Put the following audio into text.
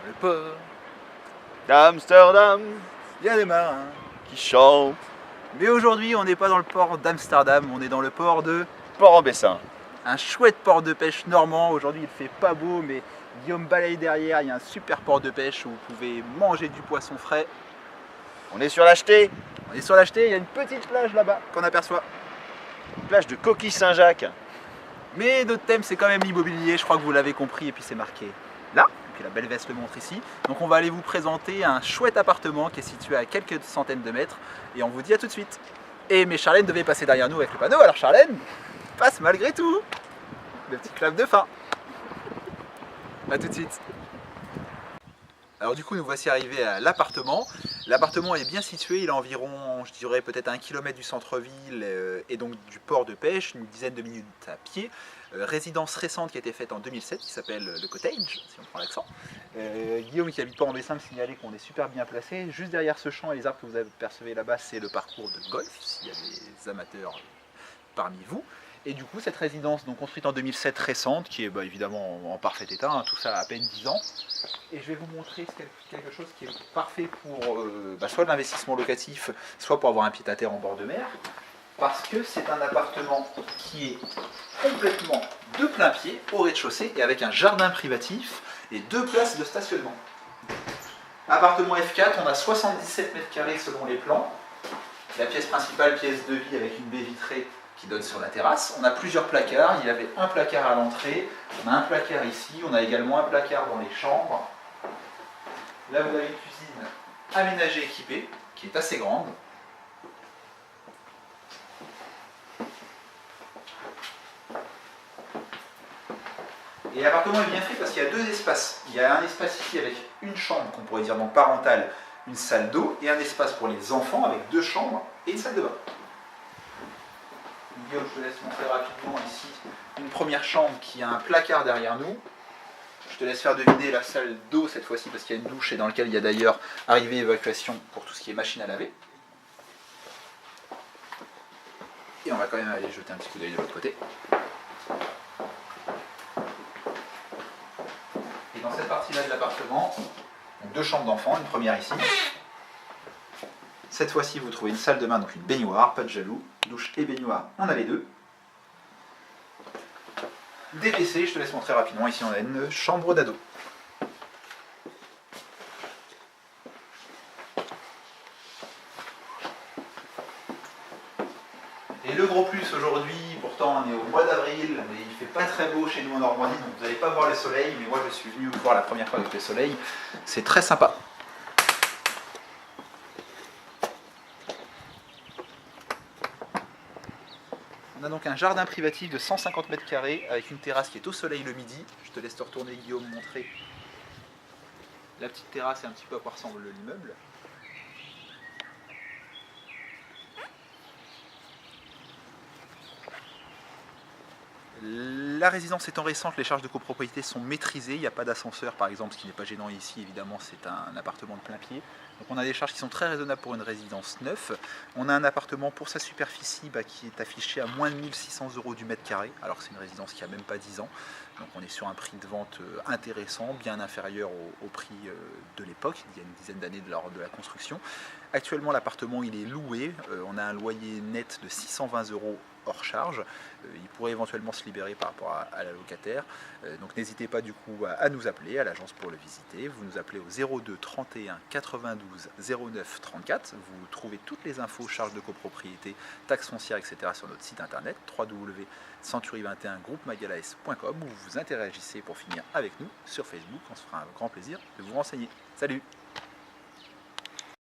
Le port d'Amsterdam il y a des marins. qui chante. Mais aujourd'hui, on n'est pas dans le port d'Amsterdam, on est dans le port de... Port-en-Bessin. Un chouette port de pêche normand. Aujourd'hui, il fait pas beau, mais Guillaume balaye derrière. Il y a un super port de pêche où vous pouvez manger du poisson frais. On est sur l'Acheté, On est sur l'Acheté, il y a une petite plage là-bas qu'on aperçoit. plage de Coquille Saint-Jacques. Mais notre thème, c'est quand même l'immobilier. Je crois que vous l'avez compris. Et puis c'est marqué là. Et puis la belle veste le montre ici. Donc on va aller vous présenter un chouette appartement qui est situé à quelques centaines de mètres. Et on vous dit à tout de suite. Mais Charlène devait passer derrière nous avec le panneau. Alors Charlène, passe malgré tout. Le petit clap de fin. A tout de suite. Alors du coup, nous voici arrivés à l'appartement. L'appartement est bien situé, il est environ, je dirais peut-être à 1 km du centre-ville et donc du port de pêche, une dizaine de minutes à pied. Résidence récente qui a été faite en 2007 qui s'appelle le Cottage, si on prend l'accent. Guillaume qui habite Port-en-Bessin me signalait qu'on est super bien placé. Juste derrière ce champ et les arbres que vous apercevez là-bas, c'est le parcours de golf, s'il y a des amateurs parmi vous. Et du coup, cette résidence, donc construite en 2007, récente, qui est évidemment en parfait état, hein, tout ça a à peine 10 ans. Et je vais vous montrer quelque chose qui est parfait pour soit de l'investissement locatif, soit pour avoir un pied-à-terre en bord de mer. Parce que c'est un appartement qui est complètement de plein pied, au rez-de-chaussée, et avec un jardin privatif et 2 places de stationnement. Appartement F4, on a 77 mètres carrés selon les plans. La pièce principale, pièce de vie avec une baie vitrée qui donne sur la terrasse. On a plusieurs placards, il y avait un placard à l'entrée, on a un placard ici, on a également un placard dans les chambres. Là vous avez une cuisine aménagée équipée, qui est assez grande. Et l'appartement est bien fait parce qu'il y a 2 espaces. Il y a un espace ici avec une chambre qu'on pourrait dire donc parentale, une salle d'eau, et un espace pour les enfants avec 2 chambres et une salle de bain. Guillaume, je te laisse montrer rapidement ici une première chambre qui a un placard derrière nous. Je te laisse faire deviner la salle d'eau cette fois-ci parce qu'il y a une douche et dans laquelle il y a d'ailleurs arrivée et évacuation pour tout ce qui est machine à laver. Et on va quand même aller jeter un petit coup d'œil de l'autre côté. Et dans cette partie-là de l'appartement, 2 chambres d'enfants, une première ici. Cette fois-ci, vous trouvez une salle de bain, donc une baignoire, pas de jaloux, douche et baignoire, on a les 2. Des WC, je te laisse montrer rapidement. Ici, on a une chambre d'ado. Et le gros plus aujourd'hui, pourtant on est au mois d'avril, mais il ne fait pas très beau chez nous en Normandie, donc vous n'allez pas voir le soleil, mais moi je suis venu vous voir la première fois avec le soleil. C'est très sympa. On a donc un jardin privatif de 150 mètres carrés avec une terrasse qui est au soleil le midi. Je te laisse te retourner Guillaume montrer la petite terrasse et un petit peu à quoi ressemble l'immeuble. La résidence étant récente, les charges de copropriété sont maîtrisées, il n'y a pas d'ascenseur par exemple, ce qui n'est pas gênant ici, évidemment c'est un appartement de plein pied. Donc on a des charges qui sont très raisonnables pour une résidence neuve. On a un appartement pour sa superficie qui est affiché à moins de 1600 € du mètre carré, alors que c'est une résidence qui a même pas 10 ans. Donc on est sur un prix de vente intéressant, bien inférieur au prix de l'époque, il y a une dizaine d'années lors de la construction. Actuellement l'appartement il est loué, on a un loyer net de 620 € hors charge. Il pourrait éventuellement se libérer par rapport à la locataire. Donc n'hésitez pas du coup à nous appeler à l'agence pour le visiter. Vous nous appelez au 02 31 92 09 34. Vous trouvez toutes les infos, charges de copropriété, taxes foncières, etc. sur notre site internet www.century21groupemagalaes.com où vous interagissez pour finir avec nous sur Facebook. On se fera un grand plaisir de vous renseigner. Salut!